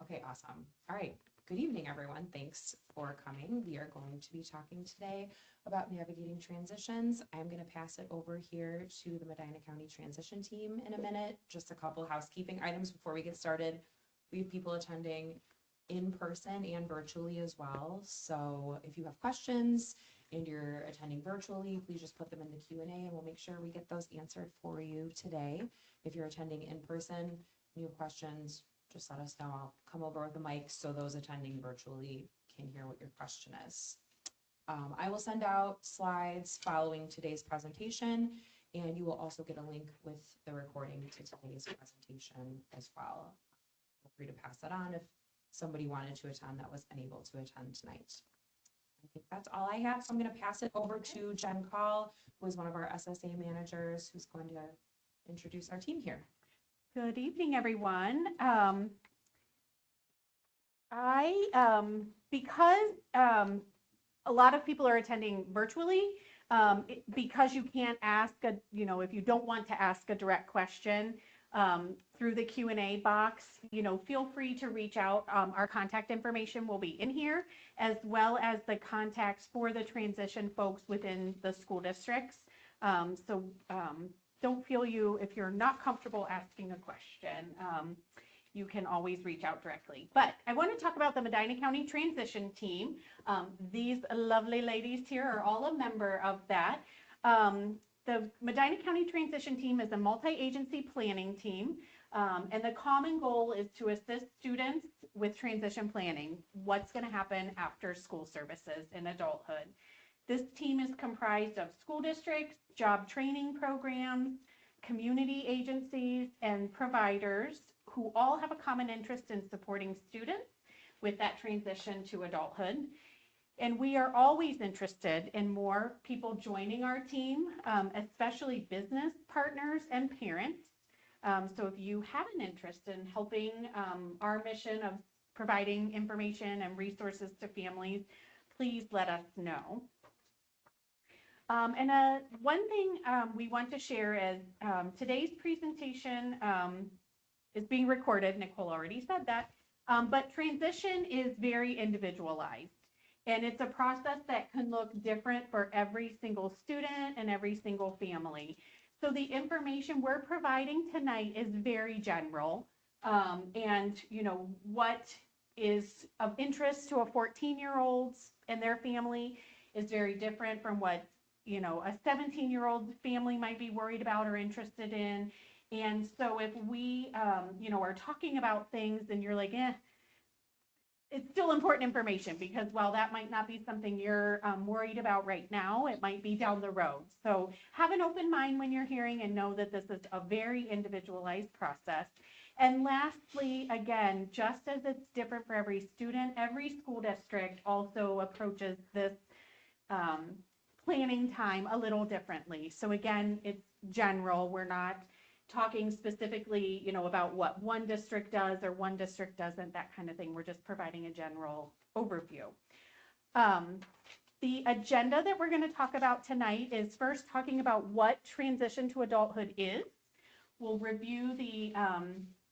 Okay, awesome. All right. Good evening, everyone. Thanks for coming. We are going to be talking today about navigating transitions. I'm going to pass it over here to the Medina County Transition Team in a minute. Just a couple housekeeping items before we get started. We have people attending in person and virtually as well. So if you have questions and you're attending virtually, please just put them in the Q&A and we'll make sure we get those answered for you today. If you're attending in person and you have questions, just let us know. I'll come over with the mic so those attending virtually can hear what your question is. I will send out slides following today's presentation, and you will also get a link with the recording to today's presentation as well. Feel free to pass that on if somebody wanted to attend that was unable to attend tonight. I think that's all I have, so I'm going to pass it over to Jen Call, who is one of our SSA managers, who's going to introduce our team here. Good evening, everyone. Because a lot of people are attending virtually, because you can't ask if you don't want to ask a direct question through the Q&A box, feel free to reach out. Our contact information will be in here, as well as the contacts for the transition folks within the school districts. Don't feel if you're not comfortable asking a question, you can always reach out directly. But I want to talk about the Medina County Transition Team. These lovely ladies here are all a member of that. The Medina County Transition Team is a multi-agency planning team, and the common goal is to assist students with transition planning, what's going to happen after school services in adulthood. This team is comprised of school districts, job training programs, community agencies, and providers who all have a common interest in supporting students with that transition to adulthood. And we are always interested in more people joining our team, especially business partners and parents. So if you have an interest in helping our mission of providing information and resources to families, please let us know. One thing we want to share is today's presentation is being recorded. Nicole already said that, but transition is very individualized, and it's a process that can look different for every single student and every single family. So the information we're providing tonight is very general, and what is of interest to a 14-year-old and their family is very different from what a 17-year-old family might be worried about or interested in. And so if we, are talking about things and you're like, it's still important information, because while that might not be something you're worried about right now, it might be down the road. So have an open mind when you're hearing and know that this is a very individualized process. And lastly, again, just as it's different for every student, every school district also approaches this planning time a little differently. So again, it's general. We're not talking specifically, about what one district does or one district doesn't, that kind of thing. We're just providing a general overview. The agenda that we're going to talk about tonight is first talking about what transition to adulthood is. We'll review the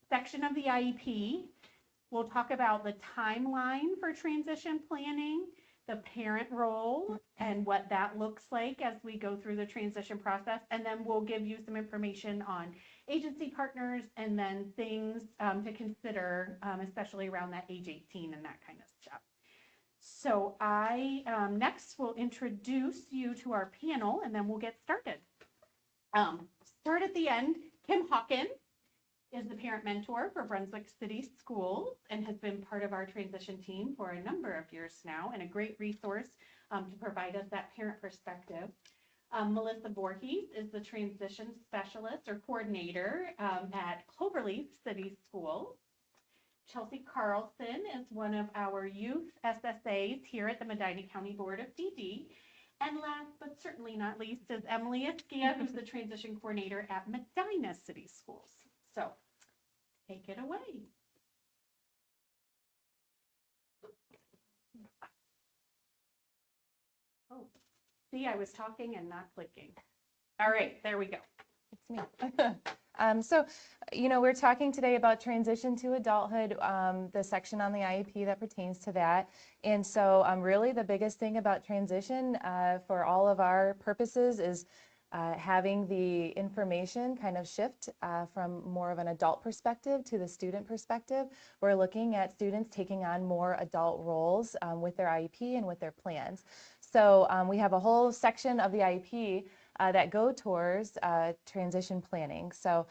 section of the IEP. We'll talk about the timeline for transition planning, the parent role, and what that looks like as we go through the transition process. And then we'll give you some information on agency partners and then things to consider, especially around that age 18 and that kind of stuff. So I next will introduce you to our panel, and then we'll get started. Start at the end. Kim Hawkins is the parent mentor for Brunswick City Schools and has been part of our transition team for a number of years now, and a great resource to provide us that parent perspective. Melissa Voorhees is the transition specialist or coordinator at Cloverleaf City Schools. Chelsea Carlson is one of our youth SSAs here at the Medina County Board of PD. And last but certainly not least is Emily Eskia, who's the transition coordinator at Medina City Schools. So take it away. Oh, see, I was talking and not clicking. All right, there we go. It's me. So we're talking today about transition to adulthood, the section on the IEP that pertains to that. And so really the biggest thing about transition for all of our purposes is having the information kind of shift from more of an adult perspective to the student perspective. We're looking at students taking on more adult roles with their IEP and with their plans. So we have a whole section of the IEP that go towards transition planning. So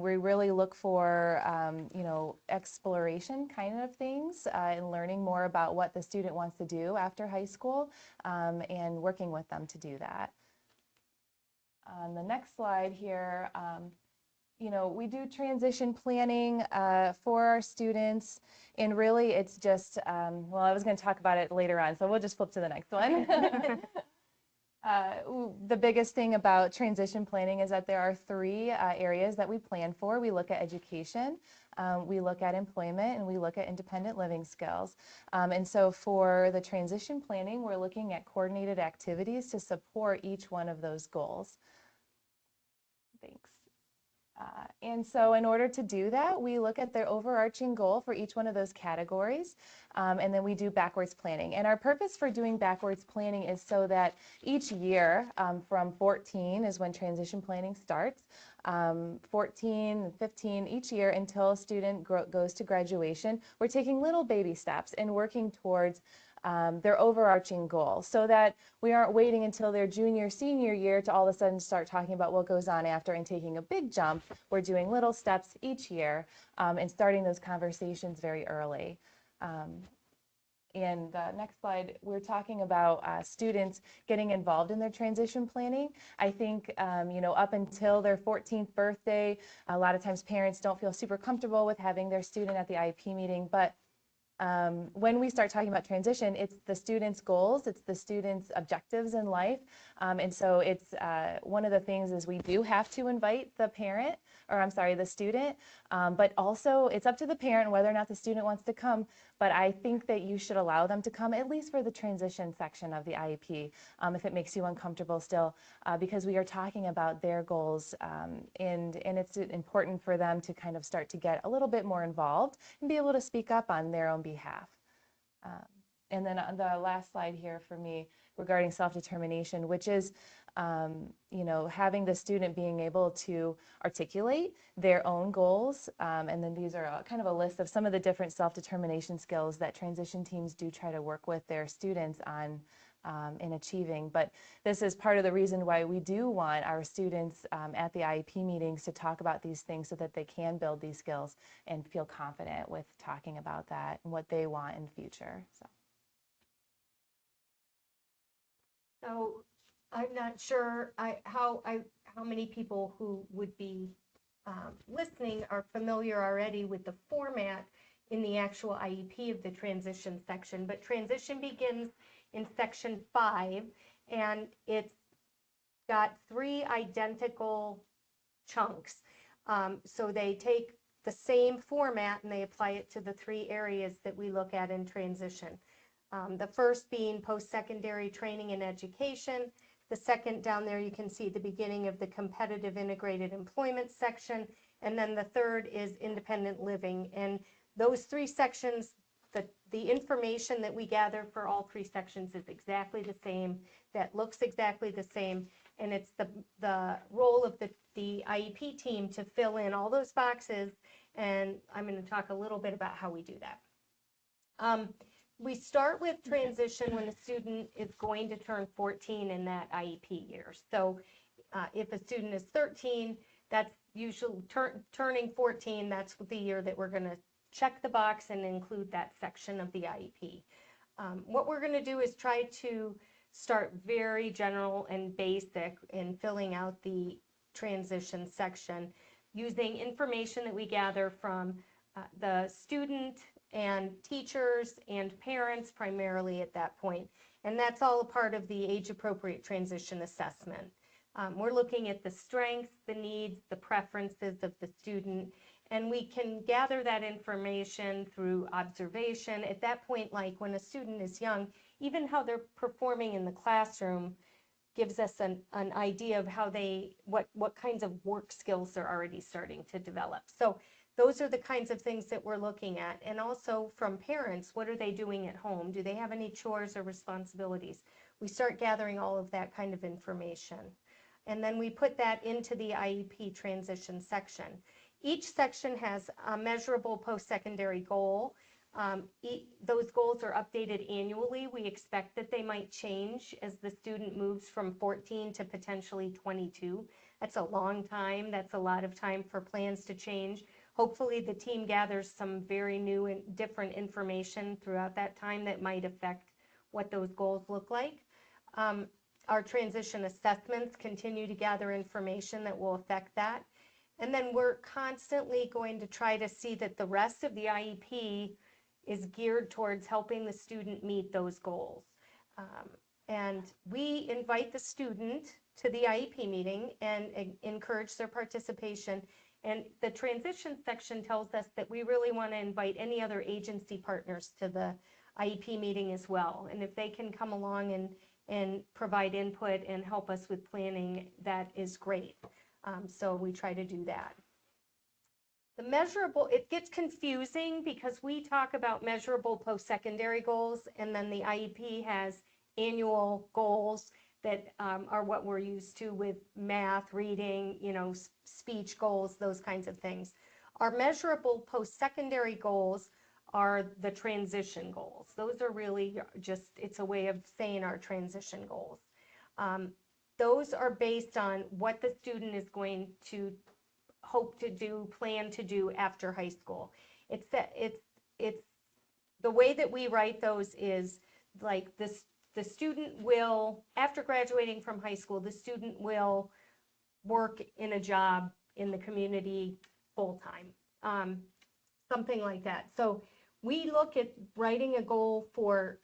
we really look for, exploration kind of things and learning more about what the student wants to do after high school and working with them to do that. On the next slide here, we do transition planning for our students, and really it's just, well, I was going to talk about it later on, so we'll just flip to the next one. The biggest thing about transition planning is that there are three areas that we plan for. We look at education, we look at employment, and we look at independent living skills. And so for the transition planning, we're looking at coordinated activities to support each one of those goals. Thanks. And so in order to do that, we look at the overarching goal for each one of those categories, and then we do backwards planning. And our purpose for doing backwards planning is so that each year from 14 is when transition planning starts, 14, 15, each year until a student goes to graduation, we're taking little baby steps and working towards their overarching goal, so that we aren't waiting until their junior, senior year to all of a sudden start talking about what goes on after and taking a big jump. We're doing little steps each year and starting those conversations very early. And the next slide, we're talking about students getting involved in their transition planning. I think, up until their 14th birthday, a lot of times parents don't feel super comfortable with having their student at the IEP meeting, but when we start talking about transition, it's the students' goals, it's the students' objectives in life. And so it's one of the things is we do have to invite the parent, or I'm sorry, the student, but also it's up to the parent whether or not the student wants to come. But I think that you should allow them to come at least for the transition section of the IEP, if it makes you uncomfortable still, because we are talking about their goals, and it's important for them to kind of start to get a little bit more involved and be able to speak up on their own behalf. And then on the last slide here for me regarding self-determination, which is having the student being able to articulate their own goals. And then these are kind of a list of some of the different self-determination skills that transition teams do try to work with their students on in achieving. But this is part of the reason why we do want our students at the IEP meetings to talk about these things so that they can build these skills and feel confident with talking about that and what they want in the future. So I'm not sure how many people who would be listening are familiar already with the format in the actual IEP of the transition section, but transition begins in section 5, and it's got 3 identical chunks. So they take the same format and they apply it to the 3 areas that we look at in transition. The first being post-secondary training and education. The second down there, you can see the beginning of the competitive integrated employment section. And then the third is independent living. And those 3 sections, the information that we gather for all 3 sections is exactly the same. That looks exactly the same. And it's the role of the IEP team to fill in all those boxes. And I'm going to talk a little bit about how we do that. We start with transition when a student is going to turn 14 in that IEP year. So if a student is 13, that's usually turning 14, that's the year that we're going to check the box and include that section of the IEP. What we're going to do is try to start very general and basic in filling out the transition section using information that we gather from the student and teachers and parents primarily at that point. And that's all a part of the age-appropriate transition assessment. We're looking at the strengths, the needs, the preferences of the student, and we can gather that information through observation. At that point, like when a student is young, even how they're performing in the classroom gives us an idea of how what kinds of work skills they're already starting to develop. So those are the kinds of things that we're looking at. And also from parents, what are they doing at home? Do they have any chores or responsibilities? We start gathering all of that kind of information. And then we put that into the IEP transition section. Each section has a measurable post-secondary goal. Those goals are updated annually. We expect that they might change as the student moves from 14 to potentially 22. That's a long time. That's a lot of time for plans to change. Hopefully the team gathers some very new and different information throughout that time that might affect what those goals look like. Our transition assessments continue to gather information that will affect that. And then we're constantly going to try to see that the rest of the IEP is geared towards helping the student meet those goals. And we invite the student to the IEP meeting and encourage their participation. And the transition section tells us that we really want to invite any other agency partners to the IEP meeting as well. And if they can come along and provide input and help us with planning, that is great. So we try to do that. The measurable, it gets confusing because we talk about measurable post-secondary goals, and then the IEP has annual goals that are what we're used to with math, reading, speech goals, those kinds of things. Our measurable post-secondary goals are the transition goals. Those are really just, it's a way of saying our transition goals. Those are based on what the student is going to hope to do, plan to do after high school. It's the way that we write those is like this, the student will, after graduating from high school, the student will work in a job in the community full-time, something like that. So we look at writing a goal for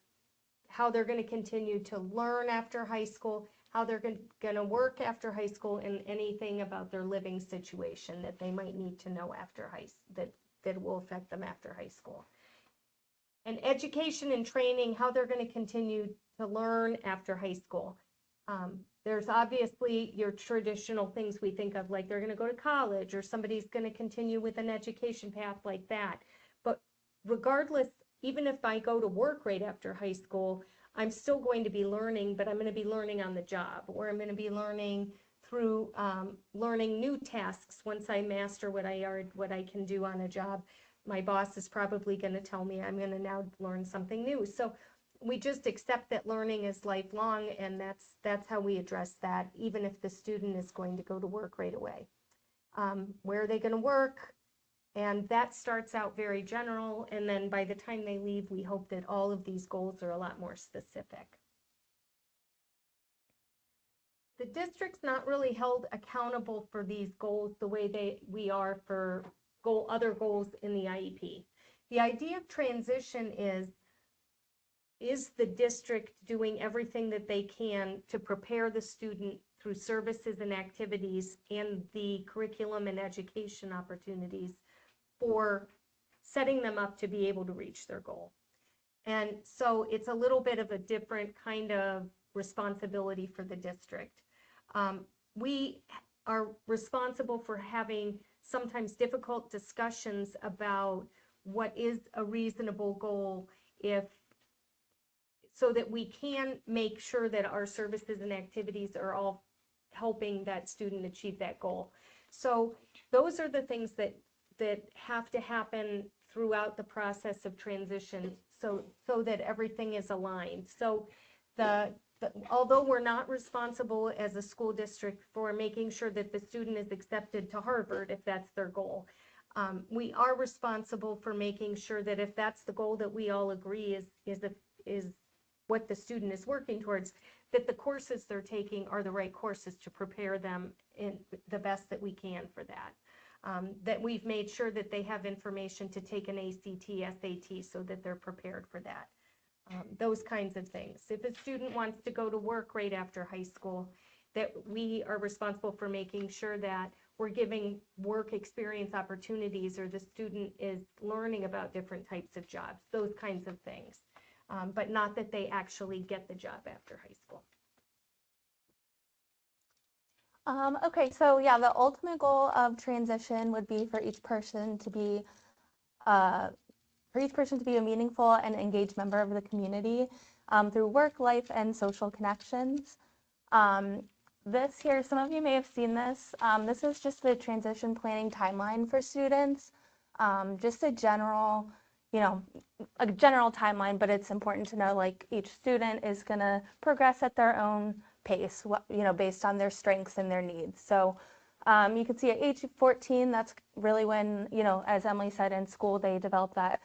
how they're going to continue to learn after high school, how they're going to work after high school, and anything about their living situation that they might need to know after that will affect them after high school. And education and training, how they're going to continue to learn after high school. There's obviously your traditional things we think of, like they're going to go to college or somebody's going to continue with an education path like that. But regardless, even if I go to work right after high school, I'm still going to be learning, but I'm going to be learning on the job, or I'm going to be learning through learning new tasks. Once I master what I can do on a job, my boss is probably going to tell me I'm going to now learn something new. So we just accept that learning is lifelong, and that's how we address that, even if the student is going to go to work right away. Where are they going to work? And that starts out very general, and then by the time they leave, we hope that all of these goals are a lot more specific. The district's not really held accountable for these goals the way we are for other goals in the IEP. The idea of transition is the district doing everything that they can to prepare the student through services and activities and the curriculum and education opportunities for setting them up to be able to reach their goal. And so it's a little bit of a different kind of responsibility for the district. We are responsible for having sometimes difficult discussions about what is a reasonable goal, so that we can make sure that our services and activities are all helping that student achieve that goal. So those are the things that have to happen throughout the process of transition, so that everything is aligned. So although we're not responsible as a school district for making sure that the student is accepted to Harvard, if that's their goal, we are responsible for making sure that if that's the goal that we all agree is what the student is working towards, that the courses they're taking are the right courses to prepare them in the best that we can for that. That we've made sure that they have information to take an ACT, SAT, so that they're prepared for that. Those kinds of things. If a student wants to go to work right after high school, that we are responsible for making sure that we're giving work experience opportunities, or the student is learning about different types of jobs, those kinds of things. But not that they actually get the job after high school. Okay, so yeah, the ultimate goal of transition would be uh, for each person to be a meaningful and engaged member of the community through work, life, and social connections. Um, this here, some of you may have seen this. This is just the transition planning timeline for students. Just a general timeline, but it's important to know like each student is going to progress at their own pace, based on their strengths and their needs. So you can see at age 14, that's really when, as Emily said, in school, they develop that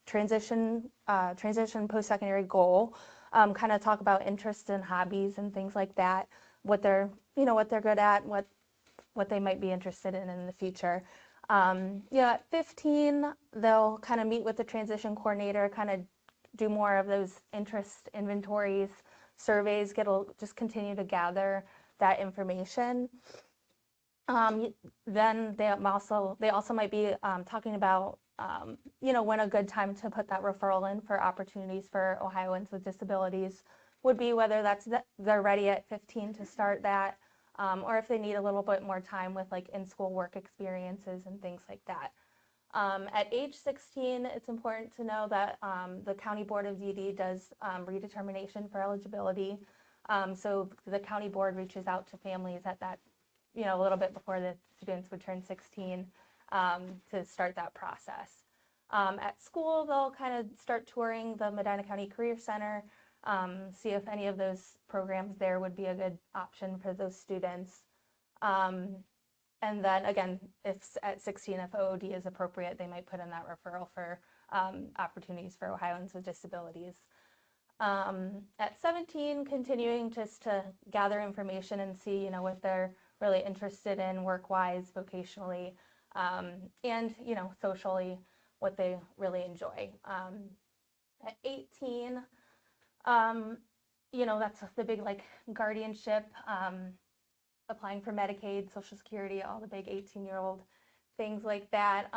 transition post-secondary goal, kind of talk about interests and hobbies and things like that, what they're good at, what they might be interested in the future. At 15, they'll kind of meet with the transition coordinator, kind of do more of those interest inventories, surveys, just continue to gather that information. Then they also might be talking about, when a good time to put that referral in for opportunities for Ohioans with disabilities would be, whether they're ready at 15 to start that, or if they need a little bit more time with like in-school work experiences and things like that. At age 16, it's important to know that the County Board of DD does redetermination for eligibility. So the county board reaches out to families at that, a little bit before the students would turn 16 to start that process. At school, they'll kind of start touring the Medina County Career Center, see if any of those programs there would be a good option for those students. And then again, if at 16, if OOD is appropriate, they might put in that referral for opportunities for Ohioans with disabilities. At 17, continuing just to gather information and see, what they're really interested in work-wise, vocationally, and, socially, what they really enjoy. At 18, that's the big like guardianship, applying for Medicaid, Social Security, all the big 18-year-old things like that.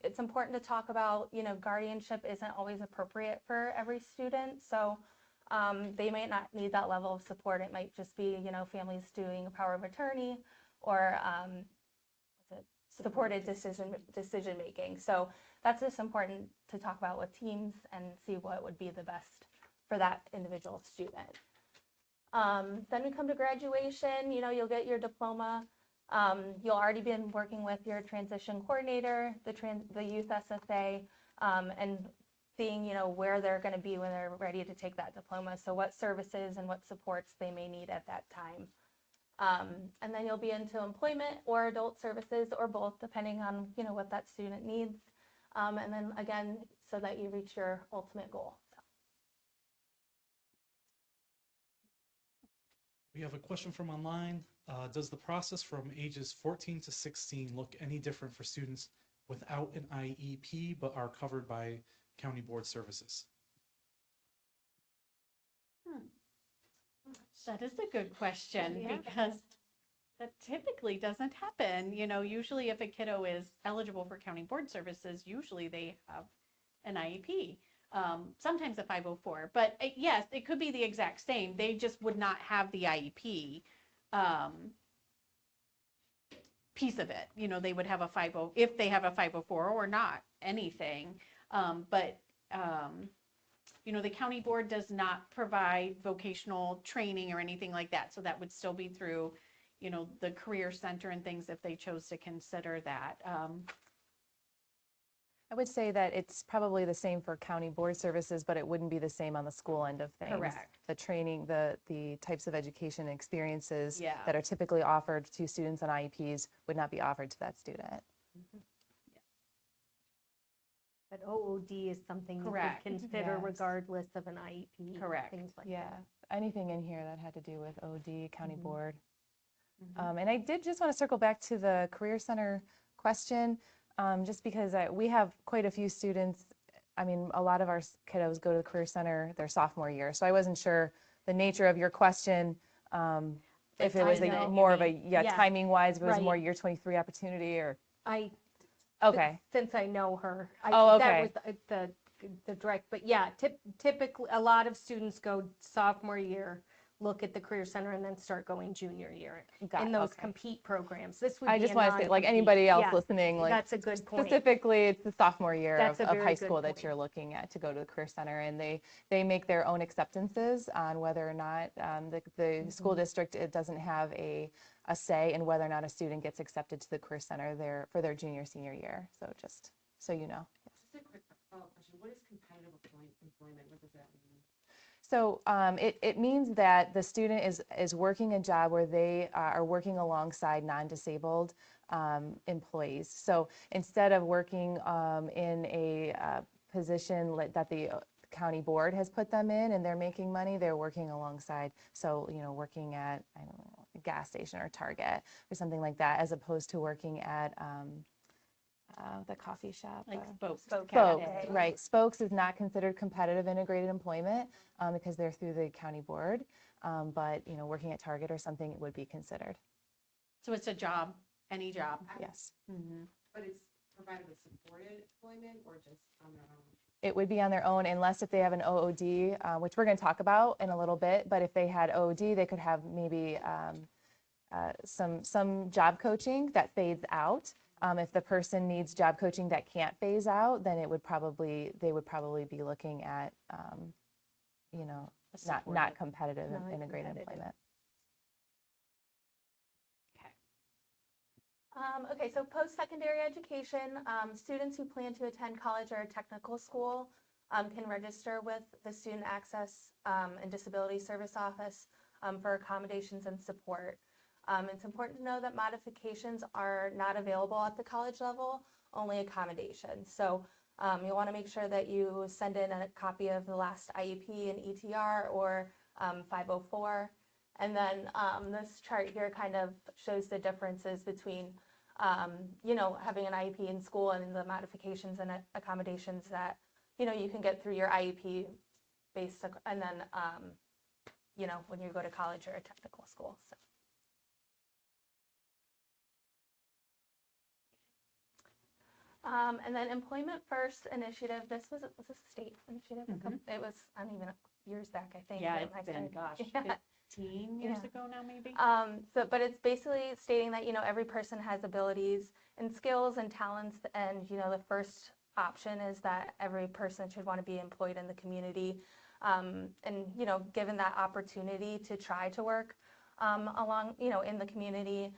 It's important to talk about, guardianship isn't always appropriate for every student. So they might not need that level of support. It might just be, families doing a power of attorney or supported decision making. So that's just important to talk about with teams and see what would be the best for that individual student. Then we come to graduation, you'll get your diploma. You'll already been working with your transition coordinator, the youth SFA, and seeing, where they're going to be when they're ready to take that diploma. So what services and what supports they may need at that time. And then you'll be into employment or adult services or both, depending on, what that student needs. And then again, so that you reach your ultimate goal. We have a question from online. Does the process from ages 14 to 16 look any different for students without an IEP but are covered by county board services? That is a good question because that typically doesn't happen. Usually if a kiddo is eligible for county board services, usually they have an IEP. Sometimes a 504, but yes, it could be the exact same. They just would not have the IEP piece of it. They would have a 50 if they have a 504 or not anything. But the county board does not provide vocational training or anything like that. So that would still be through, the career center and things if they chose to consider that. I would say that it's probably the same for county board services, but it wouldn't be the same on the school end of things. Correct. The training, the types of education and experiences Yeah. that are typically offered to students on IEPs would not be offered to that student. Mm-hmm. But OOD is something you could Correct. consider Yes. regardless of an IEP. Correct. Things like Yeah, that. anything in here that had to do with OD, county Mhm. board. Mhm. And I did just want to circle back to the Career Center question, just because we have quite a few students. I mean, a lot of our kiddos go to the Career Center their sophomore year. So I wasn't sure the nature of your question, if it was more of a, timing wise, if it was more year 23 opportunity or. Okay. Since I know her. Okay. That was the direct, but yeah, typically a lot of students go sophomore year look at the Career Center and then start going junior year Got in it, those okay. compete programs. This would be I a just want to say, like non-compete. anybody else Yeah, listening, like that's a good point. specifically, it's the sophomore year That's a of very high good school that point. you're looking at to go to the Career Center, and they make their own acceptances on whether or not the school district, it doesn't have a say in whether or not a student gets accepted to the Career Center for their junior senior year. So just so you know. Just a quick follow-up question. What is competitive employment? What does that mean? So it means that the student is working a job where they are working alongside non-disabled employees. So instead of working in a position that the county board has put them in and they're making money, they're working alongside. So, working at, I don't know, a gas station or Target or something like that, as opposed to working at the coffee shop. Like Spokes. Spokes, Cafe. right. Spokes is not considered competitive integrated employment because they're through the county board. But, working at Target or something would be considered. So it's a job, any job. Yes. But it's provided with supported employment or just on their own? It would be on their own unless if they have an OOD, which we're going to talk about in a little bit. But if they had OOD, they could have maybe some job coaching that fades out. If the person needs job coaching that can't phase out, then they would probably be looking at, not competitive integrated employment. Okay, so post-secondary education, students who plan to attend college or a technical school can register with the Student Access and Disability Service Office for accommodations and support. It's important to know that modifications are not available at the college level, only accommodations. So you'll want to make sure that you send in a copy of the last IEP and ETR or 504. And then this chart here kind of shows the differences between having an IEP in school and the modifications and accommodations that, you can get through your IEP based, and then, when you go to college or a technical school. So. And then Employment First Initiative, this was a state initiative. It was, I don't even know, years back, I think. Yeah, when it's I been, started. gosh, Yeah. 15 years ago now, maybe? But it's basically stating that, every person has abilities and skills and talents, and, the first option is that every person should want to be employed in the community, and, given that opportunity to try to work along, in the community.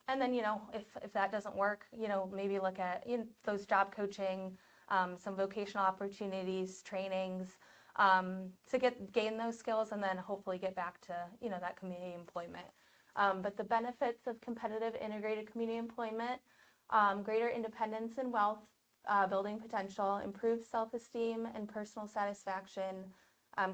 And then, if that doesn't work, maybe look at those job coaching, some vocational opportunities, trainings, to gain those skills and then hopefully get back to, that community employment. But the benefits of competitive integrated community employment, greater independence and wealth, building potential, improved self-esteem and personal satisfaction,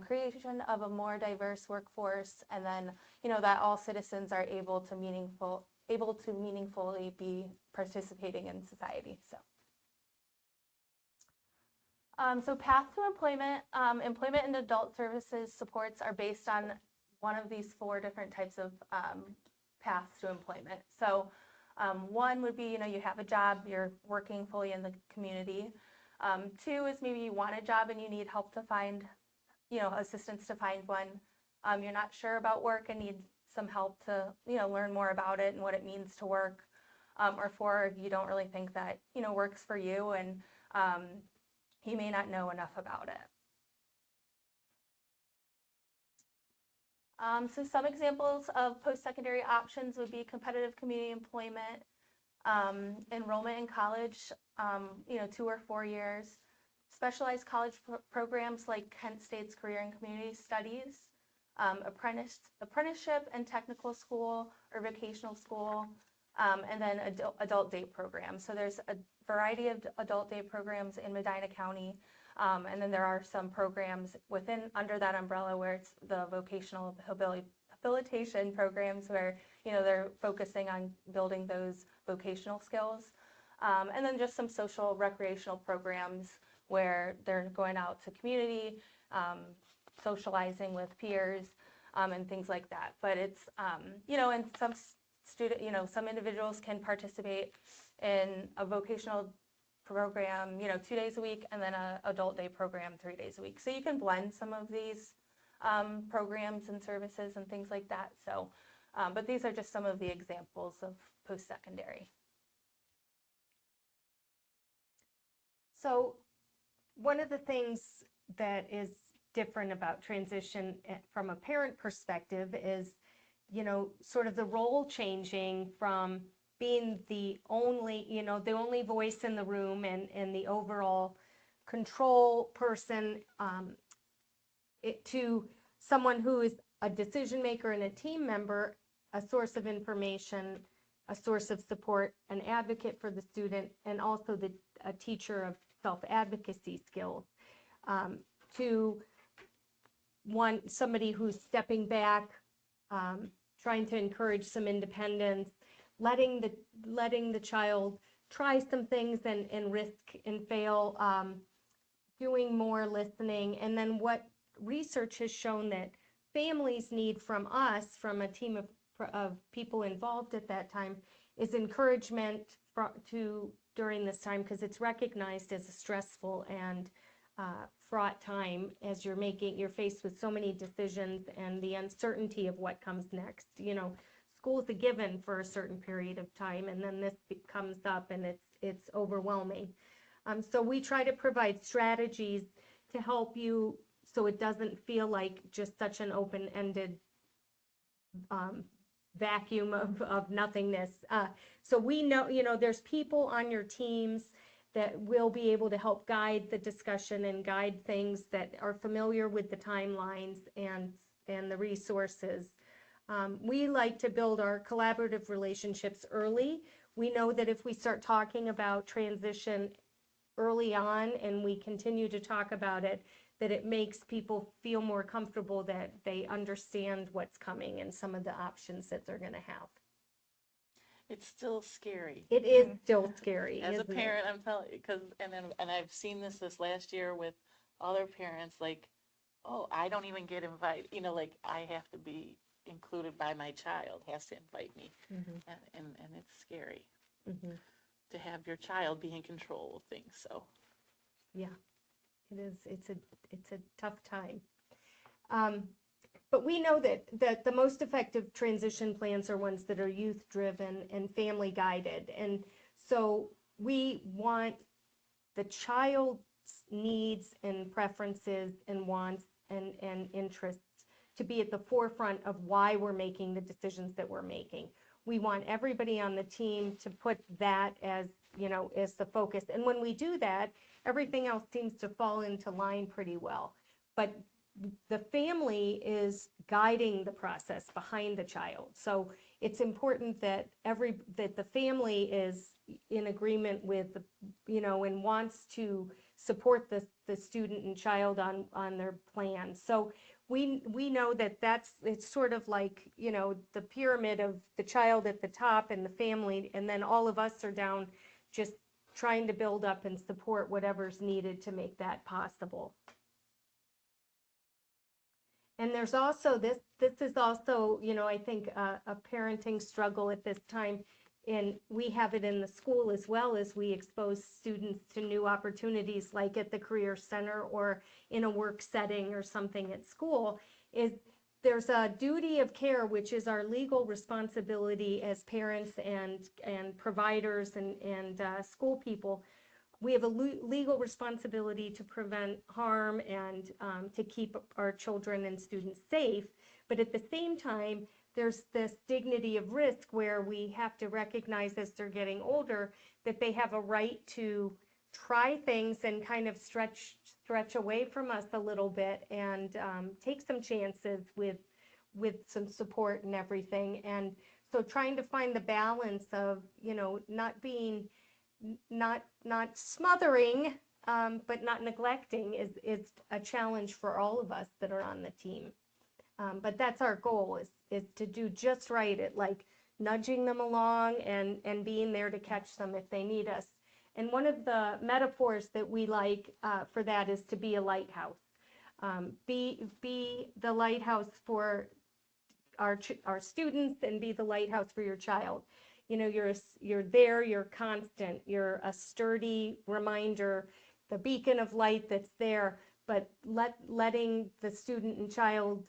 creation of a more diverse workforce, and then, that all citizens are able to meaningfully be participating in society. So path to employment, employment and adult services supports are based on one of these 4 different types of paths to employment. So one would be, you have a job, you're working fully in the community. 2 is maybe you want a job and you need help to find, assistance to find one. You're not sure about work and need some help to, learn more about it and what it means to work. Or 4, you don't really think that, works for you and you may not know enough about it. So some examples of post-secondary options would be competitive community employment, enrollment in college, 2 or 4 years, specialized college programs like Kent State's Career and Community Studies, apprenticeship and technical school or vocational school, and then adult day programs. So there's a variety of adult day programs in Medina County, and then there are some programs under that umbrella where it's the vocational habilitation programs where, they're focusing on building those vocational skills. And then just some social recreational programs where they're going out to community, socializing with peers, and things like that. But it's, and some individuals can participate in a vocational program, 2 days a week, and then a adult day program 3 days a week. So you can blend some of these programs and services and things like that. So, but these are just some of the examples of post-secondary. So one of the things that is different about transition from a parent perspective is, you know, sort of the role changing from being the only, you know, the only voice in the room and the overall control person to someone who is a decision maker and a team member, a source of information, a source of support, an advocate for the student, and also a teacher of self-advocacy skills, to somebody who's stepping back, trying to encourage some independence, letting the child try some things and risk and fail, doing more listening. And then what research has shown that families need from us, from a team of people involved at that time, is encouragement during this time, because it's recognized as a stressful and fraught time as you're faced with so many decisions and the uncertainty of what comes next. You know, school's a given for a certain period of time, and then this comes up and it's overwhelming. So we try to provide strategies to help you so it doesn't feel like just such an open-ended vacuum of nothingness. So we know, you know, there's people on your teams that will be able to help guide the discussion and guide things, that are familiar with the timelines and the resources. We like to build our collaborative relationships early. We know that if we start talking about transition early on and we continue to talk about it, that it makes people feel more comfortable, that they understand what's coming and some of the options that they're going to have. It's still scary. It is still scary. As a isn't it? parent, I'm telling you, and I've seen this last year with other parents, like, oh, I don't even get invited, you know, like I have to be included by my child, has to invite me. Mhm. And it's scary Mhm. to have your child be in control of things. So Yeah, it is. It's a tough time. But we know that the most effective transition plans are ones that are youth-driven and family-guided. And so we want the child's needs and preferences and wants and interests to be at the forefront of why we're making the decisions that we're making. We want everybody on the team to put that as, you know, as the focus. And when we do that, everything else seems to fall into line pretty well. But the family is guiding the process behind the child. So it's important that the family is in agreement with, you know, and wants to support the student and child on their plan. So we know that it's sort of like, you know, the pyramid of the child at the top and the family, and then all of us are down just trying to build up and support whatever's needed to make that possible. And there's also this is also, you know, I think a parenting struggle at this time, and we have it in the school as well, as we expose students to new opportunities, like at the Career Center or in a work setting or something at school, is there's a duty of care, which is our legal responsibility as parents and providers and school people. We have a legal responsibility to prevent harm and to keep our children and students safe. But at the same time, there's this dignity of risk where we have to recognize as they're getting older that they have a right to try things and kind of stretch away from us a little bit and take some chances with some support and everything. And so trying to find the balance of, you know, not being not smothering, but not neglecting is a challenge for all of us that are on the team. But that's our goal, is to do just right at like nudging them along and being there to catch them if they need us. And one of the metaphors that we like for that is to be a lighthouse. Be the lighthouse for our students and be the lighthouse for your child. You know, you're there, you're constant, you're a sturdy reminder, the beacon of light that's there, but letting the student and child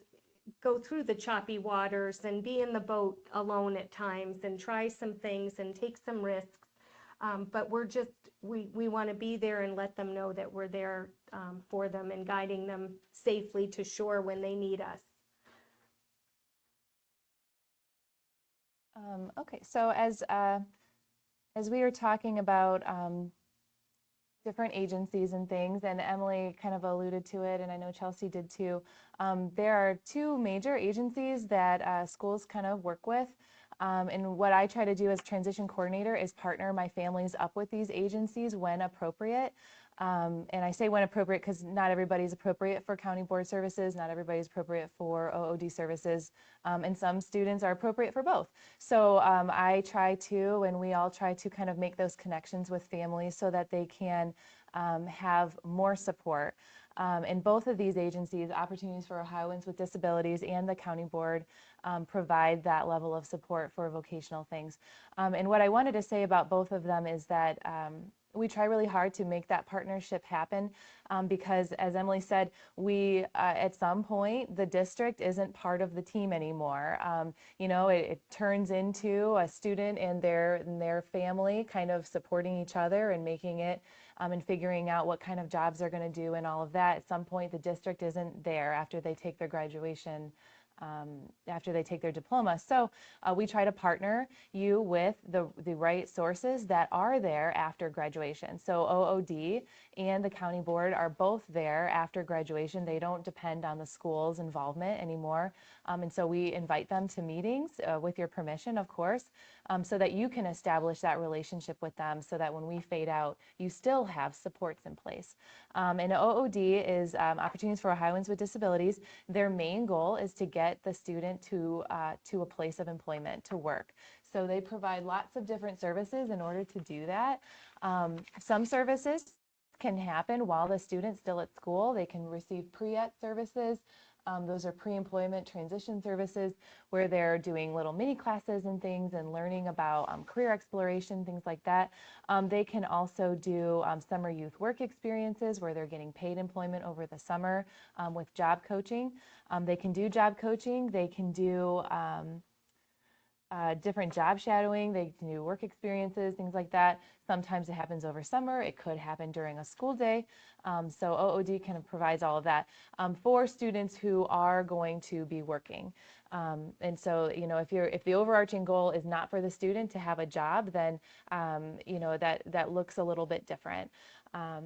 go through the choppy waters and be in the boat alone at times and try some things and take some risks. But we want to be there and let them know that we're there for them and guiding them safely to shore when they need us. Okay, so as we were talking about different agencies and things, and Emily kind of alluded to it, and I know Chelsea did too, there are two major agencies that schools kind of work with. And what I try to do as transition coordinator is partner my families up with these agencies when appropriate. And I say when appropriate because not everybody's appropriate for county board services, not everybody's appropriate for OOD services, and some students are appropriate for both. So I try to, and we all try to kind of make those connections with families so that they can have more support. And both of these agencies, Opportunities for Ohioans with Disabilities and the County Board, provide that level of support for vocational things. And what I wanted to say about both of them is that we try really hard to make that partnership happen because, as Emily said, we at some point the district isn't part of the team anymore. You know, it turns into a student and their family kind of supporting each other and making it and figuring out what kind of jobs they're going to do and all of that. At some point, the district isn't there after they take their graduation. After they take their diploma. So we try to partner you with the right sources that are there after graduation. So OOD and the county board are both there after graduation. They don't depend on the school's involvement anymore. And so we invite them to meetings with your permission, of course, so that you can establish that relationship with them so that when we fade out, you still have supports in place. And OOD is Opportunities for Ohioans with Disabilities. Their main goal is to get the student to a place of employment, to work. So they provide lots of different services in order to do that. Some services can happen while the student's still at school. They can receive pre-ET services. Those are pre-employment transition services where they're doing little mini classes and things and learning about career exploration, things like that. They can also do summer youth work experiences where they're getting paid employment over the summer with job coaching. They can do job coaching. They can do different job shadowing. They can do work experiences, things like that. Sometimes it happens over summer. It could happen during a school day. So OOD kind of provides all of that for students who are going to be working. And so, you know, if the overarching goal is not for the student to have a job, then, you know, that looks a little bit different. I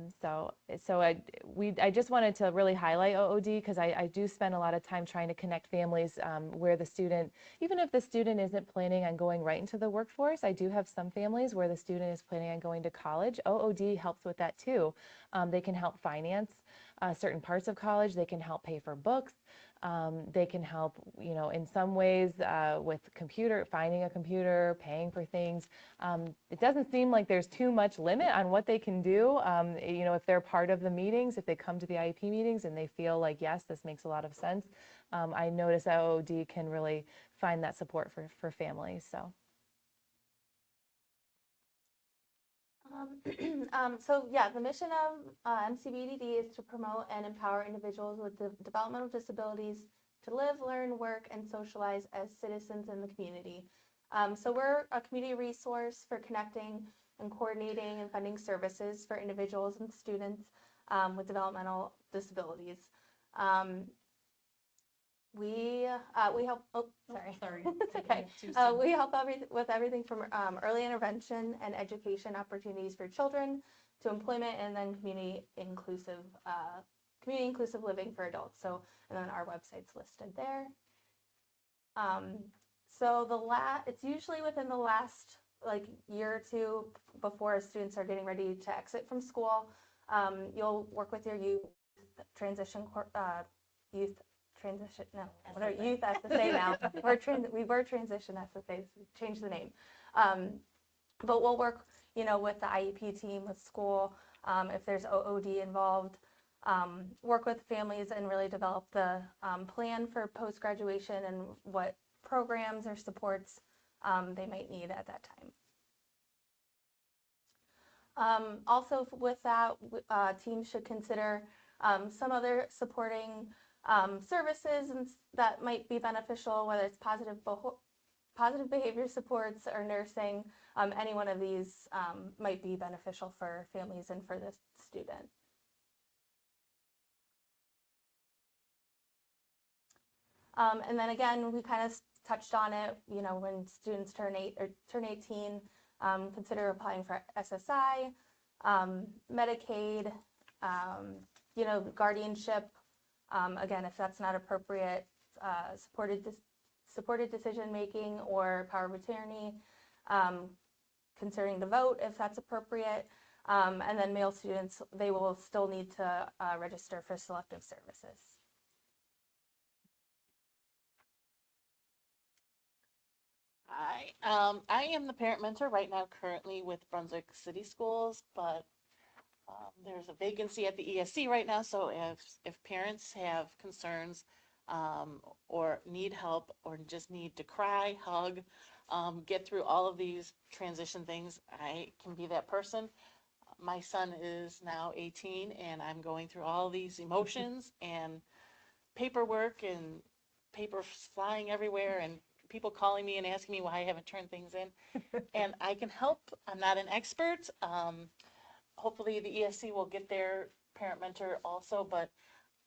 just wanted to really highlight OOD because I do spend a lot of time trying to connect families where the student, even if the student isn't planning on going right into the workforce, I do have some families where the student is planning on going to college. OOD helps with that too. They can help finance certain parts of college. They can help pay for books. They can help, you know, in some ways with finding a computer, paying for things. It doesn't seem like there's too much limit on what they can do. You know, if they're part of the meetings, if they come to the IEP meetings and they feel like, yes, this makes a lot of sense, I notice that OOD can really find that support for families. So. So yeah, the mission of MCBDD is to promote and empower individuals with developmental disabilities to live, learn, work, and socialize as citizens in the community. So we're a community resource for connecting and coordinating and funding services for individuals and students with developmental disabilities. We help. Oh, sorry. Sorry. It's okay. We help with everything from early intervention and education opportunities for children to employment, and then community inclusive living for adults. So, and then our website's listed there. So it's usually within the last like year or two before students are getting ready to exit from school. You'll work with your youth transition no, what are youth SSA now? We were transition SSAs, we changed the name. But we'll work, you know, with the IEP team, with school, if there's OOD involved, work with families and really develop the plan for post-graduation and what programs or supports they might need at that time. Also with that, teams should consider Some other supporting services that might be beneficial, whether it's positive behavior supports or nursing, any one of these might be beneficial for families and for the student. And then again, we kind of touched on it, when students turn 18, consider applying for SSI, Medicaid, guardianship. Again, if that's not appropriate, supported decision-making or power of attorney, considering to vote if that's appropriate. And then male students, they will still need to register for selective services. I am the parent mentor right now currently with Brunswick City Schools, but there's a vacancy at the ESC right now, so if parents have concerns or need help or just need to cry, hug, get through all of these transition things, I can be that person. My son is now 18 and I'm going through all these emotions and paperwork and papers flying everywhere and people calling me and asking me why I haven't turned things in. And I can help. I'm not an expert. Hopefully the ESC will get their parent mentor also, but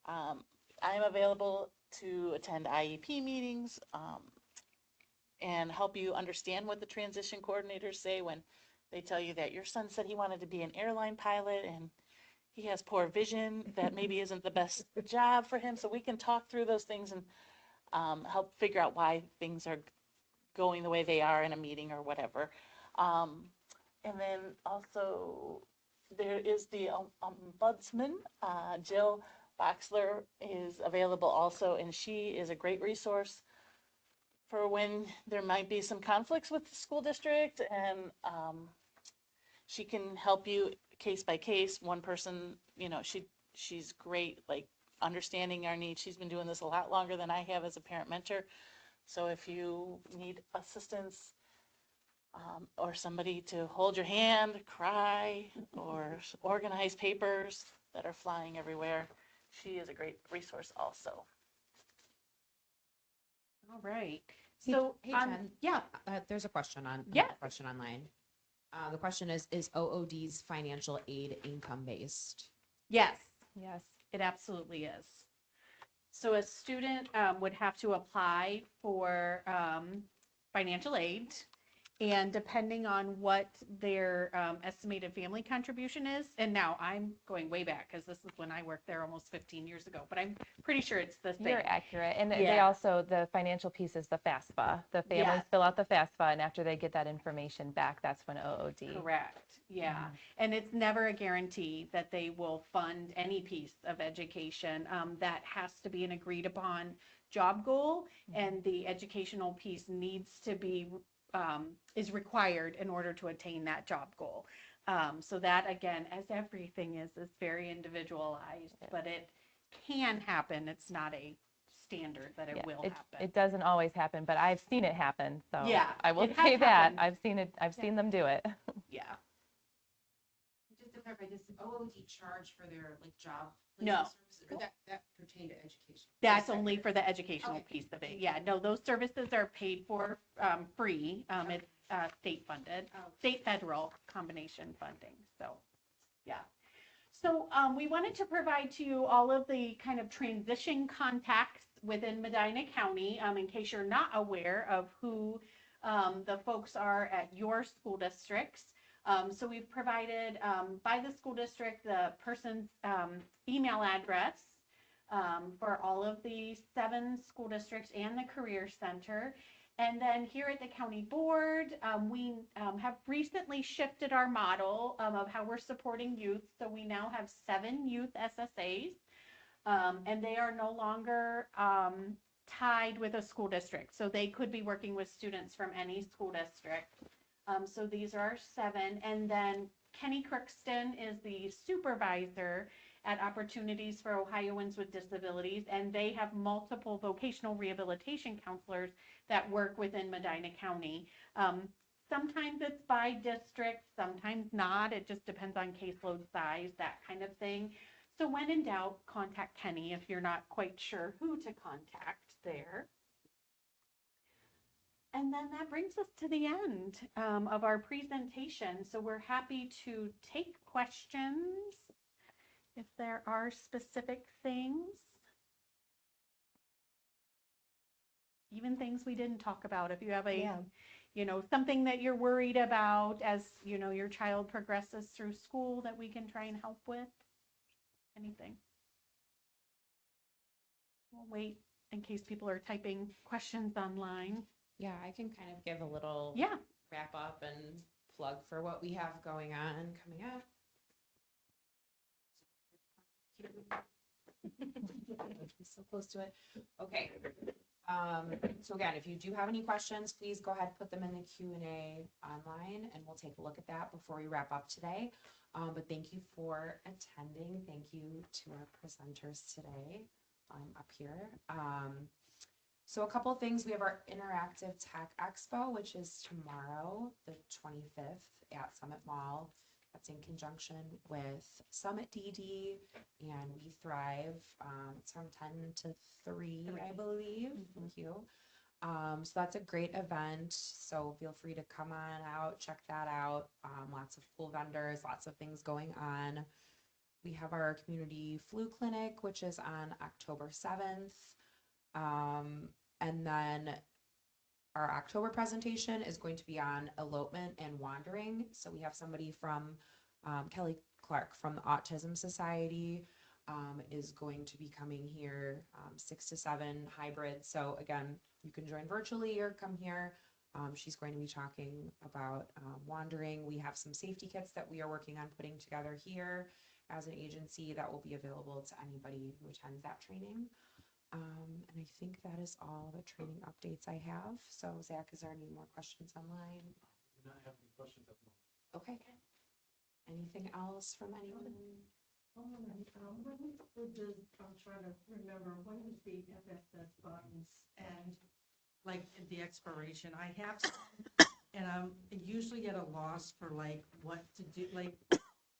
I'm available to attend IEP meetings and help you understand what the transition coordinators say when they tell you that your son said he wanted to be an airline pilot and he has poor vision, that maybe isn't the best job for him. So we can talk through those things and help figure out why things are going the way they are in a meeting or whatever. And then also there is the ombudsman, Jill Boxler is available also, and she is a great resource for when there might be some conflicts with the school district, and she can help you case by case. One person, she's great, like understanding our needs. She's been doing this a lot longer than I have as a parent mentor. So if you need assistance or somebody to hold your hand, cry, or organize papers that are flying everywhere, she is a great resource also. All right. Hey, So, hey Jen, yeah, there's a question Yeah. question online. The question is OOD's financial aid income based? yes, Yes. it absolutely is. So a student would have to apply for financial aid, and depending on what their estimated family contribution is, and now I'm going way back because this is when I worked there almost 15 years ago, but I'm pretty sure it's the same. You're accurate. And they Yeah. also, the financial piece is the FAFSA. The families Yes. fill out the FAFSA, and after they get that information back, that's when OOD. Correct. Yeah. And it's never a guarantee that they will fund any piece of education. That has to be an agreed upon job goal, and the educational piece needs to be is required in order to attain that job goal. So that, again, as everything is very individualized, but it can happen. It's not a standard that it will happen. It doesn't always happen, but I've seen it happen. So Yeah, I will it has say that. happened. I've seen them do it. Yeah. Just to clarify, does OOD charge for their job No. services? Or that pertain to education? That's only for the educational Okay. piece of it. Yeah, no, those services are paid for free. It's state funded, state federal combination funding. So, yeah. So we wanted to provide to you all of the kind of transition contacts within Medina County, in case you're not aware of who the folks are at your school districts. So we've provided by the school district the person's email address for all of the 7 school districts and the Career Center. And then here at the county board, we have recently shifted our model of how we're supporting youth. So we now have 7 youth SSAs, and they are no longer tied with a school district. So they could be working with students from any school district. So these are our 7. And then Kenny Crookston is the supervisor at Opportunities for Ohioans with Disabilities, and they have multiple vocational rehabilitation counselors that work within Medina County. Sometimes it's by district, sometimes not. It just depends on caseload size, that kind of thing. So when in doubt, contact Kenny if you're not quite sure who to contact there. And then that brings us to the end of our presentation. So we're happy to take questions if there are specific things, even things we didn't talk about. If you have a, something that you're worried about as, your child progresses through school that we can try and help with, anything. We'll wait in case people are typing questions online. Yeah, I can kind of give a little Yeah. wrap up and plug for what we have going on coming up. So close to it. Okay. So again, if you do have any questions, please go ahead, put them in the Q&A online, and we'll take a look at that before we wrap up today. But thank you for attending. Thank you to our presenters today up here. So a couple of things. We have our Interactive Tech Expo, which is tomorrow, the 25th at Summit Mall. That's in conjunction with Summit DD and We Thrive. It's from 10 to 3, I believe. Thank you. So that's a great event. So feel free to come on out, check that out. Lots of cool vendors, lots of things going on. We have our community flu clinic, which is on October 7th. And then our October presentation is going to be on elopement and wandering. So we have somebody from Kelly Clark from the Autism Society is going to be coming here 6 to 7 hybrid. So again, you can join virtually or come here. She's going to be talking about wandering. We have some safety kits that we are working on putting together here as an agency that will be available to anybody who attends that training. And I think that is all the training updates I have. So Zach, is there any more questions online? I do not have any questions at the moment. Okay. Anything else from anyone? I'm trying to remember, when is the FSS buttons and like the expiration? I have, and I usually get a loss for like what to do, like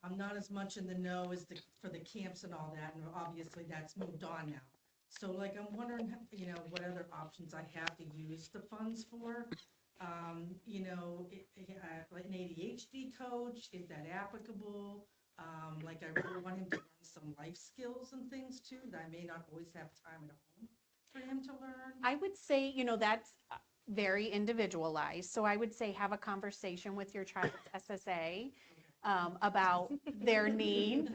I'm not as much in the know as for the camps and all that, and obviously that's moved on now. So like, I'm wondering, what other options I have to use the funds for. Like an ADHD coach, is that applicable? Like I really want him to learn some life skills and things too, that I may not always have time at home for him to learn. I would say, that's very individualized. So I would say have a conversation with your child's SSA about their need.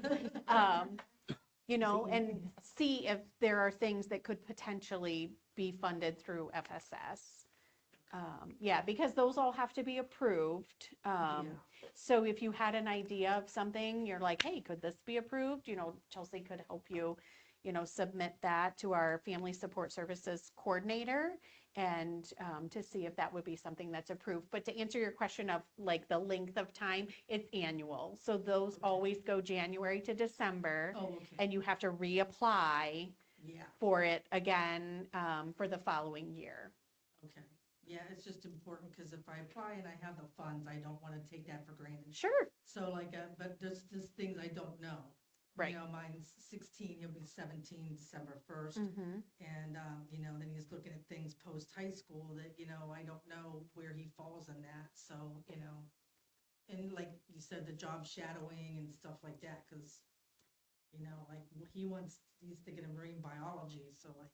And see if there are things that could potentially be funded through FSS. Because those all have to be approved. So if you had an idea of something, you're like, hey, could this be approved? Chelsea could help you, submit that to our Family Support Services coordinator and to see if that would be something that's approved. But to answer your question of like the length of time, it's annual. So those always go January to December. Oh, okay. And you have to reapply for it again for the following year. Okay. Yeah, it's just important because if I apply and I have the funds, I don't want to take that for granted. Sure. So like, but there's things I don't know. Right. Mine's 16, he'll be 17 December 1st. Mm-hmm. And, then he's looking at things post-high school that, I don't know where he falls in that. So, and like you said, the job shadowing and stuff like that, because, like he's thinking of marine biology. So like,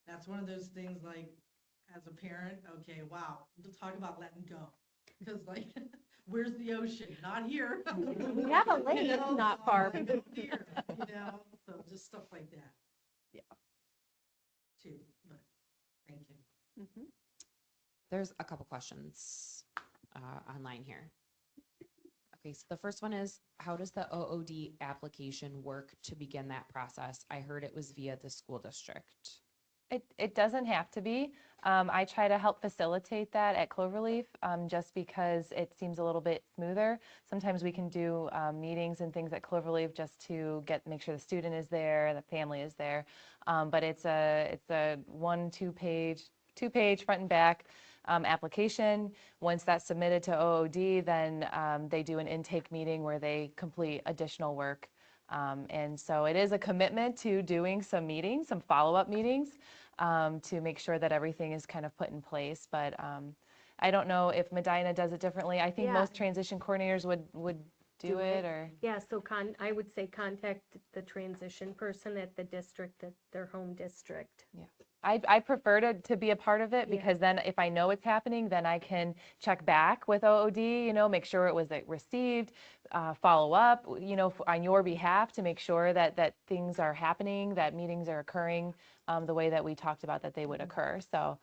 that's one of those things like, as a parent, okay, wow, we'll talk about letting go. Because like, where's the ocean? Not here. We have a lake not far. Here, so just stuff like that. Yeah. Too, but thank you. Mm-hmm. There's a couple questions online here. Okay, so the first one is, how does the OOD application work to begin that process? I heard it was via the school district. It doesn't have to be. I try to help facilitate that at Cloverleaf just because it seems a little bit smoother. Sometimes we can do meetings and things at Cloverleaf just to make sure the student is there, the family is there. But it's a two page front and back application. Once that's submitted to OOD, then they do an intake meeting where they complete additional work And so it is a commitment to doing some meetings, some follow-up meetings, to make sure that everything is kind of put in place. But I don't know if Medina does it differently. I think Yeah. most transition coordinators would do it, or Yeah, so I would say contact the transition person at the district, at their home district. I prefer to be a part of it, Yeah. because then if I know it's happening, then I can check back with OOD, make sure it was received, follow up, on your behalf to make sure that things are happening, that meetings are occurring the way that we talked about that they would occur. So,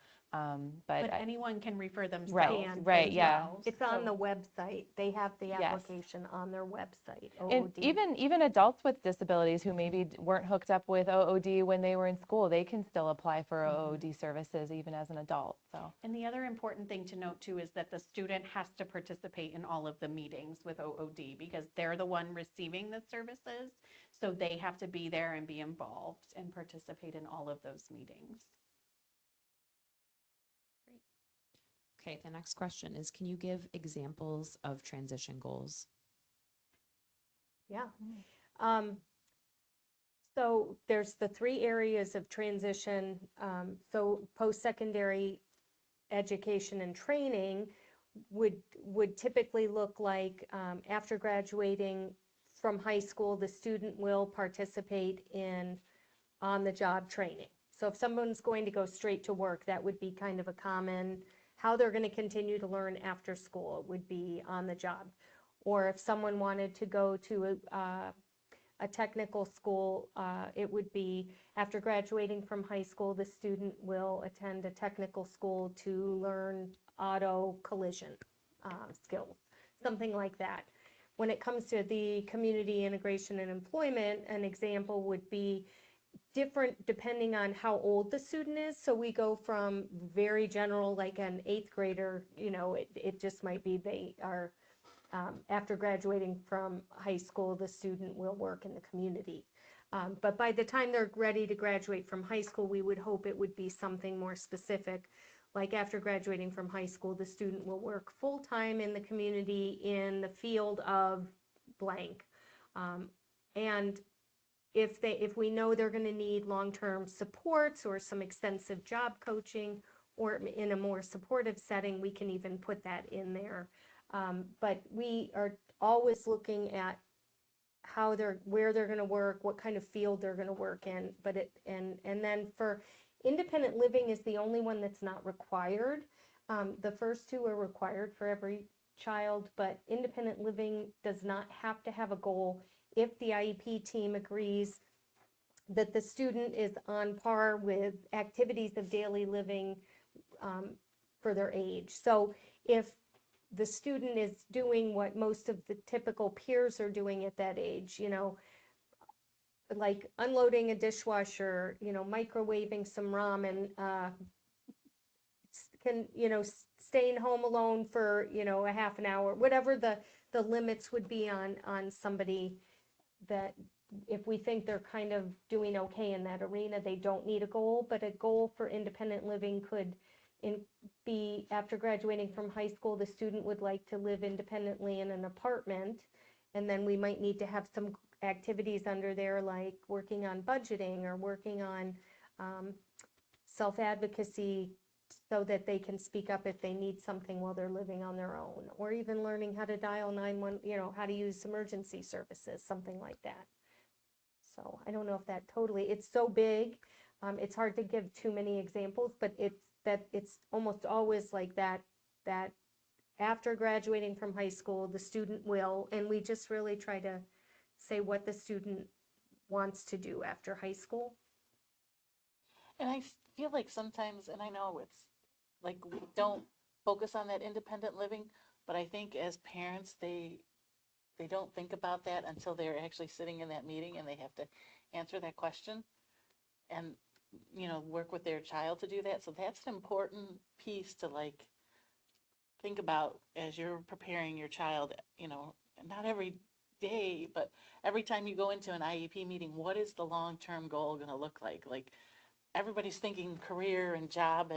But anyone can refer right, themselves right, as yeah. well. It's on So- the website. They have the Yes. application on their website, And OOD. even adults with disabilities who maybe weren't hooked up with OOD when they were in school, they can still apply for OOD services even as an adult. So And the other important thing to note too is that the student has to participate in all of the meetings with OOD because they're the one receiving the services. So they have to be there and be involved and participate in all of those meetings. Okay, the next question is, can you give examples of transition goals? Yeah. So there's the 3 areas of transition. So post-secondary education and training would typically look like, after graduating from high school, the student will participate in on-the-job training. So if someone's going to go straight to work, that would be kind of a common, how they're going to continue to learn after school, it would be on the job. Or if someone wanted to go to a technical school, it would be after graduating from high school, the student will attend a technical school to learn auto collision skills, something like that. When it comes to the community integration and employment, an example would be different depending on how old the student is. So we go from very general, like an 8th grader, it just might be they are, after graduating from high school, the student will work in the community. But by the time they're ready to graduate from high school, we would hope it would be something more specific. Like after graduating from high school, the student will work full-time in the community in the field of blank. And if we know they're going to need long-term supports or some extensive job coaching, or in a more supportive setting, we can even put that in there. But we are always looking at where they're going to work, what kind of field they're going to work in. And then for independent living is the only one that's not required. The first 2 are required for every child, but independent living does not have to have a goal if the IEP team agrees that the student is on par with activities of daily living for their age. So if the student is doing what most of the typical peers are doing at that age, like unloading a dishwasher, microwaving some ramen, staying home alone for, a half an hour, whatever the limits would be on somebody, that if we think they're kind of doing okay in that arena, they don't need a goal. But a goal for independent living could be after graduating from high school, the student would like to live independently in an apartment. And then we might need to have some activities under there, like working on budgeting or working on self-advocacy, so that they can speak up if they need something while they're living on their own, or even learning how to dial 911, how to use emergency services, something like that. So I don't know if that it's so big, it's hard to give too many examples, but it's almost always like that after graduating from high school, the student will, and we just really try to say what the student wants to do after high school. And I feel like sometimes, and I know it's like we don't focus on that independent living, but I think as parents, they don't think about that until they're actually sitting in that meeting and they have to answer that question and, work with their child to do that. So that's an important piece to think about as you're preparing your child, not every day, but every time you go into an IEP meeting, what is the long-term goal going to look like? Like everybody's thinking career and job,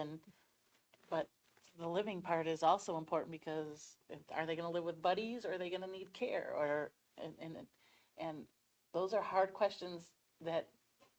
but the living part is also important, because are they going to live with buddies, or are they going to need care, and those are hard questions that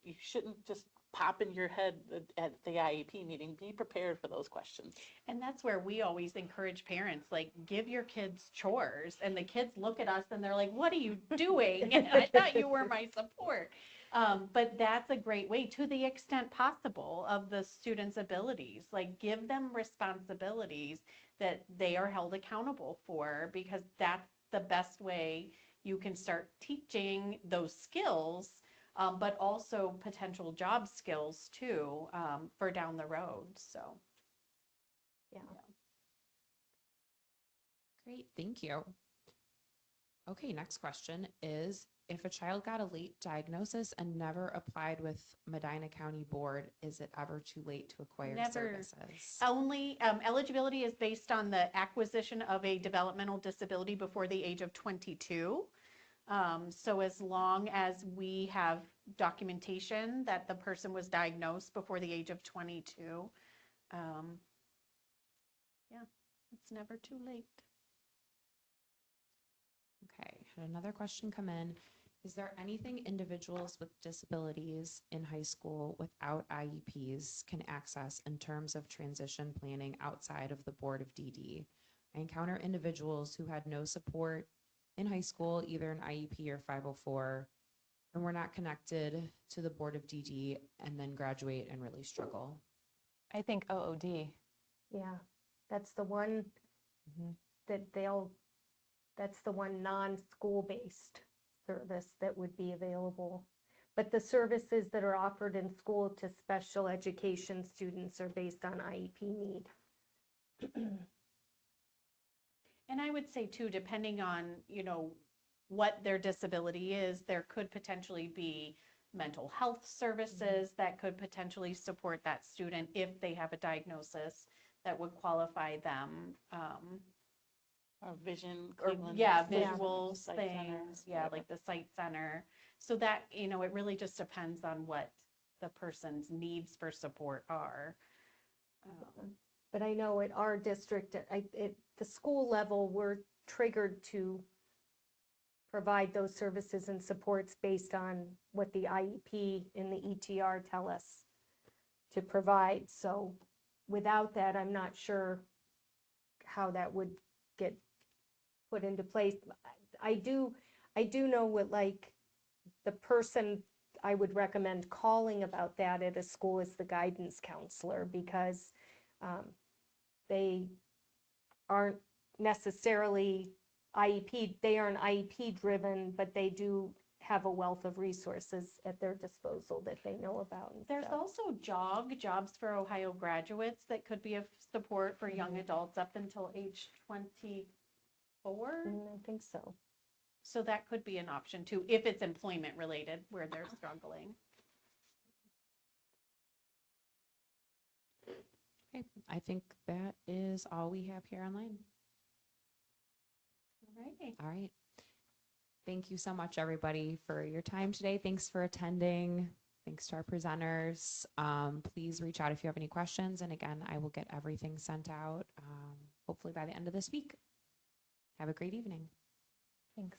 you shouldn't just pop in your head at the IEP meeting. Be prepared for those questions. And that's where we always encourage parents, like, give your kids chores. And the kids look at us and they're like, what are you doing? And I thought you were my support. But that's a great way, to the extent possible, of the students' abilities. Like, give them responsibilities that they are held accountable for, because that's the best way you can start teaching those skills, but also potential job skills too, for down the road. So, Yeah. Great, thank you. Okay, next question is, if a child got a late diagnosis and never applied with Medina County Board, is it ever too late to acquire Never. services? Only eligibility is based on the acquisition of a developmental disability before the age of 22. So as long as we have documentation that the person was diagnosed before the age of 22, yeah, it's never too late. Okay, had another question come in. Is there anything individuals with disabilities in high school without IEPs can access in terms of transition planning outside of the Board of DD? I encounter individuals who had no support in high school, either an IEP or 504, and were not connected to the Board of DD, and then graduate and really struggle. I think OOD. Yeah, that's the one Mhm. that's the one non-school based service that would be available. But the services that are offered in school to special education students are based on IEP need. And I would say too, depending on, what their disability is, there could potentially be mental health services that could potentially support that student if they have a diagnosis that would qualify them. Or vision, Or, Cleveland. yeah, Yeah. visual Sight center, things, yeah, whatever. like the sight center. So that, it really just depends on what the person's needs for support are. But I know at our district, at the school level, we're triggered to provide those services and supports based on what the IEP and the ETR tell us to provide. So without that, I'm not sure how that would get put into place. I do know what, like, the person I would recommend calling about that at a school is the guidance counselor, because they aren't necessarily they aren't IEP driven, but they do have a wealth of resources at their disposal that they know about. And There's stuff. also Jobs for Ohio Graduates, that could be of support for young adults up until age 24. I think so. So that could be an option too, if it's employment related where they're struggling. Okay, I think that is all we have here online. All right. All right. Thank you so much, everybody, for your time today. Thanks for attending. Thanks to our presenters. Please reach out if you have any questions. And again, I will get everything sent out, hopefully by the end of this week. Have a great evening. Thanks.